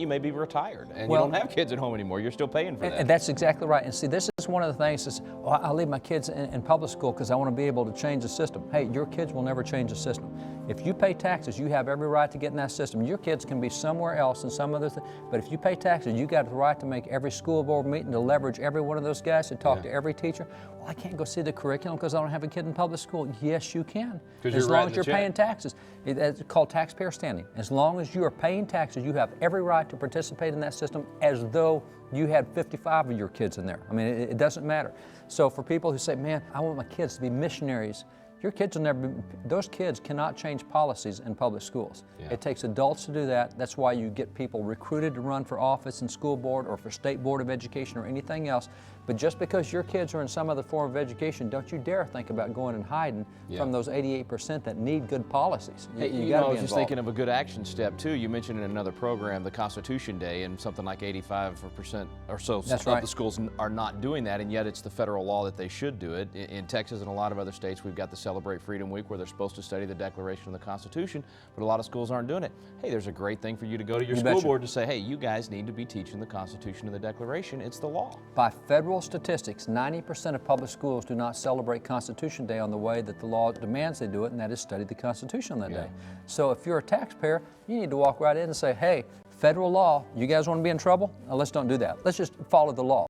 You may be retired and you don't have kids at home anymore. You're still paying for that. And that's exactly right. And see, this is one of the things is, oh, I leave my kids in public school because I want to be able to change the system. Hey, your kids will never change the system. If you pay taxes, you have every right to get in that system. Your kids can be somewhere else in some other thing, but if you pay taxes, you got the right to make every school board meeting, to leverage every one of those guys, to talk to every teacher. Well, I can't go see the curriculum because I don't have a kid in public school. Yes, you can. As long as you're paying taxes. It's called taxpayer standing. As long as you are paying taxes, you have every right to participate in that system as though you had 55 of your kids in there. I mean, it doesn't matter. So for people who say, man, I want my kids to be missionaries, your kids will never be, those kids cannot change policies in public schools. It takes adults to do that. That's why you get people recruited to run for office in school board or for state board of education or anything else. But just because your kids are in some other form of education, don't you dare think about going and hiding from those 88% that need good policies. Hey, you gotta I be was just involved. thinking of a good action step too. You mentioned in another program the Constitution Day, and something like 85% or so of the schools are not doing that, and yet it's the federal law that they should do it. In Texas and a lot of other states, we've got the Celebrate Freedom Week where they're supposed to study the Declaration of the Constitution, but a lot of schools aren't doing it. Hey, there's a great thing for you to go to your school board to say, hey, you guys need to be teaching the Constitution and the Declaration. It's the law. By federal statistics, 90% of public schools do not celebrate Constitution Day on the way that the law demands they do it, and that is study the Constitution on that day. So if you're a taxpayer, you need to walk right in and say, hey, federal law, you guys want to be in trouble? Let's don't do that. Let's just follow the law.